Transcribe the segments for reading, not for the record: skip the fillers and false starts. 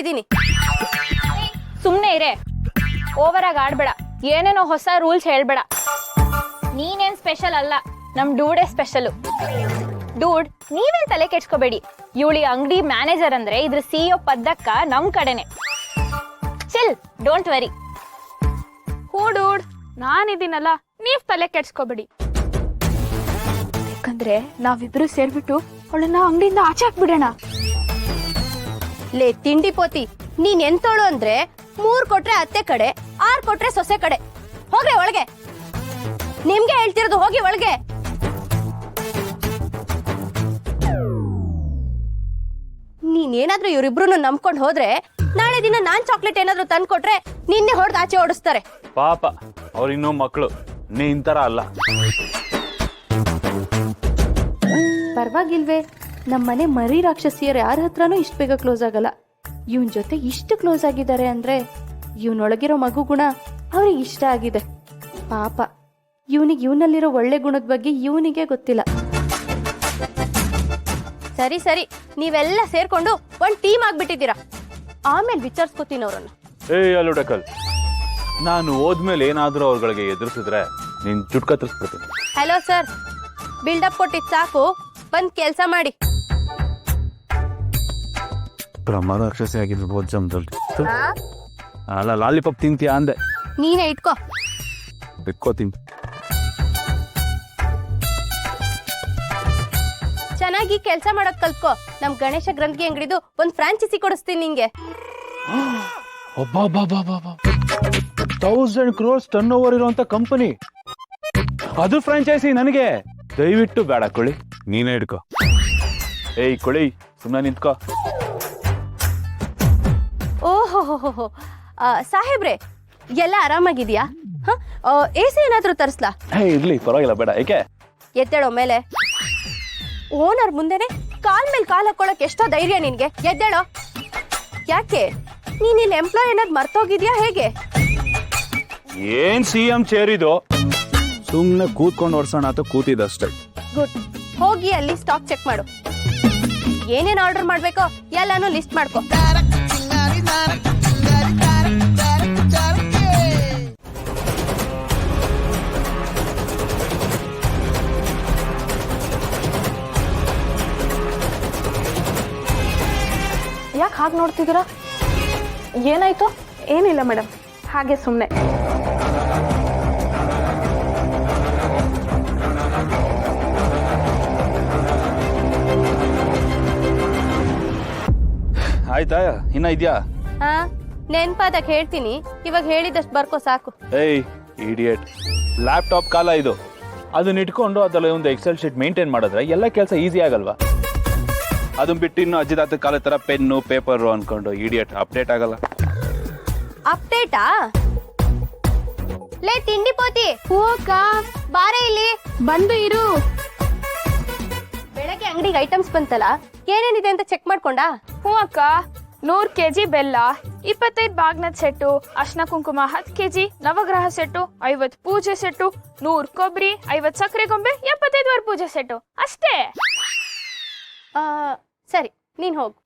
ಹೇಳಿದೀನಿ. ಸುಮ್ನೆ ಇರೇ, ಓವರ್ ಆಗಿ ಆಡ್ಬೇಡ, ಏನೇನೋ ಹೊಸ ರೂಲ್ಸ್ ಹೇಳ್ಬೇಡ. ನೀನೇನ್ ಸ್ಪೆಷಲ್ ಅಲ್ಲ, ನಮ್ ಡೂಡೇ ಸ್ಪೆಷಲ್. ಡೂಡ್, ನೀವೇನ್ ತಲೆ ಕೆಡ್ಸ್ಕೋಬೇಡಿ. ಇವಳಿ ಅಂಗಡಿ ಮ್ಯಾನೇಜರ್ ಅಂದ್ರೆ ಇದ್ರ CEO ಪದ್ದಕ್ಕ ನಮ್ ಕಡೆನೆ. Chill, don't worry. ಹೂ ಡೂಡ್, ನಾನಿದ್ದೀನಲ್ಲ, ನೀವ್ ತಲೆ ಕೆಡ್ಸ್ಕೋಬೇಡಿ. ಯಾಕಂದ್ರೆ ನಾವಿಬ್ರು ಸೇರ್ಬಿಟ್ಟು ಅವಳನ್ನ ಅಂಗಡಿಯಿಂದ ಆಚೆ ಹಾಕ್ಬಿಡೋಣ. ಲೇ ತಿಂಡಿ ಪೋತಿ, ನೀನ್ ಎಂತೋಳು ಅಂದ್ರೆ 3 ಕೊಟ್ರೆ ಅತ್ತೆ ಕಡೆ, 6 ಕೊಟ್ರೆ ಸೊಸೆ ಕಡೆ. ಹೋಗ್ರೆ ಒಳಗೆ. ನಿಮ್ಗೆ ಹೇಳ್ತಿರೋದು, ಹೋಗಿ ಒಳಗೆ. ನೀನೇನಾದ್ರೂ ಇವ್ರಿಬ್ರು ನಂಬ್ಕೊಂಡು ಹೋದ್ರೆ ನಾಳೆ ದಿನ ನಾನ್ ಚಾಕ್ಲೇಟ್ ಏನಾದ್ರೂ ತಂದ್ಕೊಟ್ರೆ ನಿನ್ನೆ ಹೊಡೆದು ಆಚೆ ಓಡಿಸ್ತಾರೆ. ಪಾಪ ಅವ್ರು ಇನ್ನೂ ಮಕ್ಕಳು, ನೀನ್ ತರ ಅಲ್ಲ. ಪರವಾಗಿಲ್ವೇ, ನಮ್ಮನೆ ಮರಿ ರಾಕ್ಷಸಿಯರು ಯಾರ ಹತ್ರನೂ ಇಷ್ಟು ಬೇಗ ಕ್ಲೋಸ್ ಆಗಲ್ಲ. ಇವನ್ ಜೊತೆ ಇಷ್ಟು ಕ್ಲೋಸ್ ಆಗಿದ್ದಾರೆ ಅಂದ್ರೆ ಇವನೊಳಗಿರೋ ಮಗು ಗುಣ ಅವ್ರಿಗೆ ಇಷ್ಟ ಆಗಿದೆ. ಪಾಪ ಇವನಲ್ಲಿರೋ ಒಳ್ಳೆ ಗುಣದ ಬಗ್ಗೆ ಇವನಿಗೆ ಗೊತ್ತಿಲ್ಲ. ಸರಿ ಸರಿ, ನೀವೆಲ್ಲ ಸೇರ್ಕೊಂಡು ಒಂದ್ ಟೀಮ್ ಆಗ್ಬಿಟ್ಟಿದ್ದೀರಾ. ಆಮೇಲೆ ವಿಚಾರಿಸ್ಕೊತೀನಿ ಅವ್ರನ್ನ. ಅಲ್ಲು ಡಕಲ್, ನಾನು ಹೋದ್ಮೇಲೆ ಏನಾದ್ರೂ ಅವ್ರಗಳಿಗೆ ಎದುರಿಸಿದ್ರೆ ನೀನ್ ಜುಟ್ ಕತ್ತರಿಸ್ಬಿಡ್ತೀನಿ. ಹಲೋ ಸರ್, ಬಿಲ್ಡಪ್ ಕೊಟ್ಟಿದ್ ಸಾಕು, ಬಂದ್ ಕೆಲ್ಸ ಮಾಡಿ. ಬ್ರಹ್ಮ ರಾಕ್ಷಸಿ ಆಗಿರ್ಬೋದು ಜಮ್ದಲ್ಲಿ. ಅಲ್ಲ, ಲಾಲಿಪಾಪ್ ತಿಂತೀಯಾ ಅಂದೆ. ನೀನೇ ಇಟ್ಕೋ. ಬೆಕ್ಕೋತೀನಿ. ಚೆನ್ನಾಗಿ ಕೆಲ್ಸ ಮಾಡಕ್ ಕಲ್ತ್ಕೋ. ನಮ್ ಗಣೇಶ ಗ್ರಂಥಿ ಅಂಗಡಿದು ಒಂದ್ ಫ್ರಾಂಚೈಸಿ ಕೊಡಿಸ್ತೀನಿ ನಿಂಗೆ. 1000 crores ಟರ್ನ್ ಓವರ್ ಇರುವಂತ ಕಂಪನಿ, ಅದು ಫ್ರಾಂಚೈಸಿ ನನಗೆ. ದಯವಿಟ್ಟು ಬೇಡ ಕೊಳಿ, ನೀನೇ ಹಿಡ್ಕೋ. ಏಯ್ ಕೊಳಿ, ಸುಮ್ಮನೆ ನಿಂತ್ಕೋ. ಓಹೋ ಸಾಹೇಬ್ರೆ, ಎಲ್ಲ ಆರಾಮಾಗಿದ್ಯಾ? AC ಏನಾದ್ರೂ ತರಿಸ್ಲಾ? ಇರ್ಲಿ, ಪರವಾಗಿಲ್ಲ, ಬೇಡ. ಏಕೆ? ಎದ್ದೇಳೋ ಮೇಲೆ. ಓನರ್ ಮುಂದೆನೆ ಕಾಲ್ ಮೇಲೆ ಕಾಲ್ ಹಾಕೊಳಕ್ ಎಷ್ಟೋ ಧೈರ್ಯ ನಿನ್ಗೆ. ಎದ್ದೇಳೋ. ಯಾಕೆ, ನೀನ್ ಇಲ್ಲಿ ಎಂಪ್ಲಾಯ್ ಏನಾದ್ ಮರ್ತೋಗಿದ್ಯಾ ಹೇಗೆ? ಏನ್ CM ಚೇರ್ ಇದು? ಸುಮ್ನೆ ಕೂತ್ಕೊಂಡು ಓಡ್ಸೋಣ ಅಂತ ಕೂತಿದ್ದಷ್ಟೇ. ಗುಡ್. ಹೋಗಿ ಅಲ್ಲಿ ಸ್ಟಾಕ್ ಚೆಕ್ ಮಾಡು. ಏನೇನ್ ಆರ್ಡರ್ ಮಾಡ್ಬೇಕೋ ಎಲ್ಲಾನು ಲಿಸ್ಟ್ ಮಾಡ್ಕೋ. ಯಾಕೆ ಹಾಗೆ ನೋಡ್ತಿದ್ದೀರಾ? ಏನಾಯ್ತು? ಏನಿಲ್ಲ ಮೇಡಮ್, ಹಾಗೆ ಸುಮ್ಮನೆ. ಆಯ್ತಾ, ಇನ್ನ ಇದ್ಯಾ? ಹಾ, ನೆನ್ಪಾದಾಗ ಹೇಳ್ತೀನಿ, ಇವಾಗ ಹೇಳಿದಷ್ಟು ಬರ್ಕೋ ಸಾಕು. ಏಯ್ ಇಡಿಯಟ್, ಲ್ಯಾಪ್ಟಾಪ್ ಕಾಲ ಇದು. ಅದನ್ನ ಇಟ್ಕೊಂಡು ಅದ್ರಲ್ಲಿ ಒಂದು ಎಕ್ಸೆಲ್ ಶೀಟ್ ಮೇಂಟೈನ್ ಮಾಡಿದ್ರೆ ಎಲ್ಲ ಕೆಲಸ ಈಸಿ ಆಗಲ್ವಾ? ಅದನ್ನ ಬಿಟ್ಟು ಇನ್ನು ಅಜ್ಜಿದಾತ ಕಾಲ ತರ ಪೆನ್ನು ಪೇಪರ್ ಅನ್ಕೊಂಡು ಇಡಿಯಟ್, ಅಪ್ಡೇಟ್ ಆಗಲ್ಲ. ಅಪ್ಡೇಟಾ? ಲೇ ತಿಂಡಿ ಪೋತಿ, ಹೂಕ ಬಾರೆ ಇಲ್ಲಿ. ಬಂದು ಇರು. ಬೆಳಗ್ಗೆ ಅಂಗಡಿಗೆ ಐಟಮ್ಸ್ ಬಂತಲ್ಲ, ಏನೇನಿದೆ ಅಂತ ಚೆಕ್ ಮಾಡ್ಕೊಂಡಾ? ಹ್ಞೂ ಅಕ್ಕ, 100 kg ಬೆಲ್ಲ, 25 ಬಾಗ್ನದ ಸೆಟ್ಟು, ಅರ್ಶಿನ ಕುಂಕುಮ 10 kg, ನವಗ್ರಹ ಸೆಟ್ಟು, 50 ಪೂಜೆ ಸೆಟ್ಟು, 100 ಕೊಬ್ಬರಿ, 50 ಸಕ್ಕರೆ ಗೊಂಬೆ, 75 ವರ ಪೂಜೆ ಸೆಟ್ಟು ಅಷ್ಟೇ. ಸರಿ, ನೀನ್ ಹೋಗು.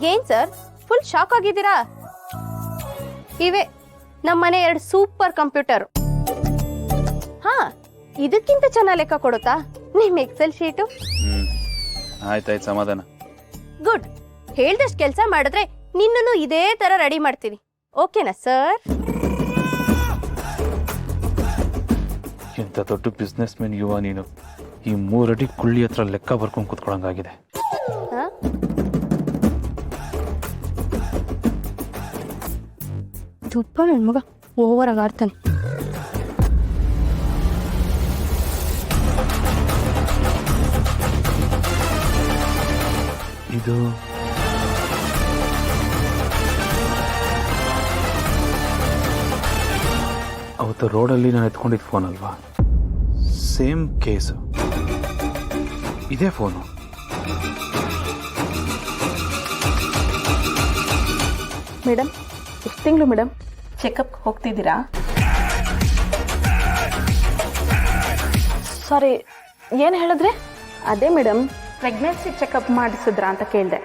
ಏನ್ ಸರ್, ಫುಲ್ ಶಾಕ್ ಆಗಿದ್ದೀರಾ? ಇವೆ ನಮ್ಮನೆ 2 ಸೂಪರ್ ಕಂಪ್ಯೂಟರ್. ಹಾ, ಇದಕ್ಕಿಂತ ಚೆನ್ನಾಗಿ ಲೆಕ್ಕ ಕೊಡುತ್ತಾ ನಿಮ್ ಎಕ್ಸೆಲ್ ಶೀಟು? ಆಯ್ತಾಯ್ತು, ಸಮಾಧಾನ. ಗುಡ್. ಹೇಳ್ದಷ್ಟು ಕೆಲಸ ಮಾಡಿದ್ರೆ ನಿನ್ನನ್ನು ಇದೇ ತರ ರೆಡಿ ಮಾಡ್ತೀನಿ. ಓಕೆನಾ ಸರ್? ಎಂತ ದೊಡ್ಡ ಬಿಸ್ನೆಸ್ ಮೆನ್ ಯುವ ನೀನು. ಈ 3 ಅಡಿ ಕುಳ್ಳಿ ಹತ್ರ ಲೆಕ್ಕ ಬರ್ಕೊಂಡು ಕುತ್ಕೊಳಂಗಾಗಿದೆ. ತುಪ್ಪ ನನ್ ಮಗ ಓವರ್ ಆಗಿ ಆಡ್ತಾನೆ. ಇದು ಅವತ್ತು ರೋಡಲ್ಲಿ ನಾನು ಎತ್ಕೊಂಡಿದ್ದ ಫೋನ್ ಅಲ್ವಾ? ಸೇಮ್ ಕೇಸ್, ಇದೇ ಫೋನು. ಮೇಡಮ್, ಎಷ್ಟು ತಿಂಗಳು ಮೇಡಮ್ ಚೆಕಪ್ ಹೋಗ್ತಿದ್ದೀರಾ? ಸಾರಿ, ಏನು ಹೇಳಿದ್ರೆ? ಅದೇ ಮೇಡಮ್, ಪ್ರೆಗ್ನೆನ್ಸಿ ಚೆಕಪ್ ಮಾಡಿಸಿದ್ರಾ ಅಂತ ಕೇಳಿದೆ.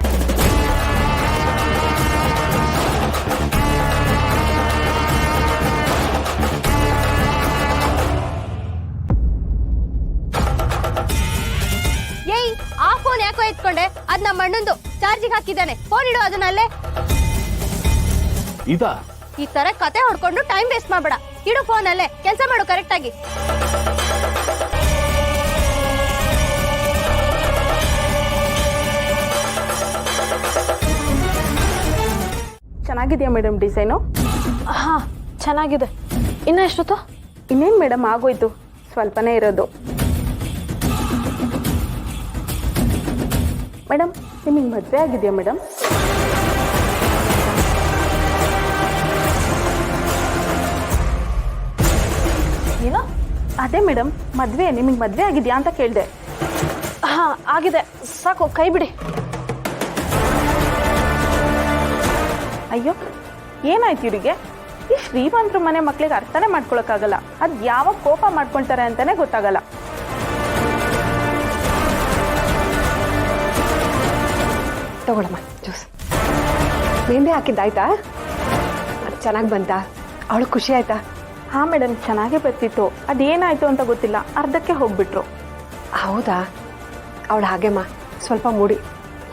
ಏಯ್, ಆ ಫೋನ್ ಯಾಕೋ ಎತ್ಕೊಂಡೆ? ಅದ್ ನಮ್ಮ ಅಣ್ಣಂದು, ಚಾರ್ಜಿಗೆ ಹಾಕಿದ್ದಾನೆ. ಫೋನ್ ಇಡು ಅದನ್ನಲ್ಲೇ. ಇದಾ? ಈ ತರ ಕತೆ ಹೊಡ್ಕೊಂಡು ಟೈಮ್ ವೇಸ್ಟ್ ಮಾಡ್ಬೇಡ. ಇಡು ಫೋನ್ ಅಲ್ಲೇ, ಕೆಲಸ ಮಾಡು ಕರೆಕ್ಟ್ ಆಗಿ. ಚೆನ್ನಾಗಿದೆಯಾ ಮೇಡಮ್ ಡಿಸೈನು? ಹಾ ಚೆನ್ನಾಗಿದೆ. ಇನ್ನ ಎಷ್ಟೊತ್ತು? ಇನ್ನೇನು ಮೇಡಮ್, ಆಗೋಯ್ತು, ಸ್ವಲ್ಪನೇ ಇರೋದು. ಮೇಡಮ್, ನಿಮಗೆ ಮದುವೆ ಆಗಿದೆಯಾ ಮೇಡಮ್? ಏನು? ಅದೇ ಮೇಡಮ್, ನಿಮಗೆ ಮದುವೆ ಆಗಿದೆಯಾ ಅಂತ ಕೇಳಿದೆ. ಹಾ ಆಗಿದೆ, ಸಾಕು, ಕೈ ಬಿಡಿ. ಅಯ್ಯೋ, ಏನಾಯ್ತು ಇವರಿಗೆ? ಈ ಶ್ರೀಮಂತರ ಮನೆ ಮಕ್ಕಳಿಗೆ ಅರ್ಥನೇ ಮಾಡ್ಕೊಳಕ್ಕಾಗಲ್ಲ. ಅದು ಯಾವಾಗ ಕೋಪ ಮಾಡ್ಕೊಳ್ತಾರೆ ಅಂತಾನೆ ಗೊತ್ತಾಗಲ್ಲ. ತಗೊಳಮ್ಮ ಜ್ಯೂಸ್. ಮೆಹಂದಿ ಹಾಕಿದ್ದಾಯ್ತಾ? ಅದು ಚೆನ್ನಾಗಿ ಬಂತಾ? ಅವಳು ಖುಷಿ ಆಯ್ತಾ? ಹಾಂ ಮೇಡಮ್, ಚೆನ್ನಾಗೇ ಬರ್ತಿತ್ತು. ಅದೇನಾಯ್ತು ಅಂತ ಗೊತ್ತಿಲ್ಲ, ಅರ್ಧಕ್ಕೆ ಹೋಗ್ಬಿಟ್ರು. ಹೌದಾ? ಅವಳು ಹಾಗೆಮ್ಮ, ಸ್ವಲ್ಪ ಮೂಡಿ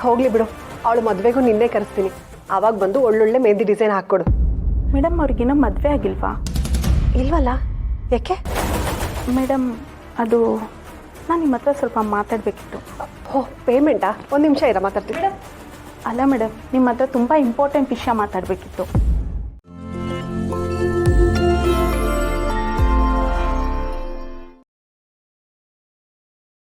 ಹೋಗ್ಲಿ ಬಿಡು. ಅವಳು ಮದುವೆಗೂ ನಿನ್ನೆ ಕರೆಸ್ತೀನಿ, ಆವಾಗ ಬಂದು ಒಳ್ಳೊಳ್ಳೆ ಮೆಹಂದಿ ಡಿಸೈನ್ ಹಾಕ್ಕೊಡು. ಮೇಡಮ್, ಅವ್ರಿಗಿನ್ನೂ ಮದುವೆ ಆಗಿಲ್ವಾ? ಇಲ್ವಲ್ಲ, ಯಾಕೆ? ಮೇಡಮ್, ಅದು ನಾನು ನಿಮ್ಮ ಹತ್ರ ಸ್ವಲ್ಪ ಮಾತಾಡಬೇಕಿತ್ತು. ಓ, ಪೇಮೆಂಟಾ? ಒಂದು ನಿಮಿಷ ಇರ, ಮಾತಾಡ್ತೀನಿ. ಅಲ್ಲ ಮೇಡಮ್, ನಿಮ್ಮ ಹತ್ರ ತುಂಬ ಇಂಪಾರ್ಟೆಂಟ್ ವಿಷಯ ಮಾತಾಡಬೇಕಿತ್ತು.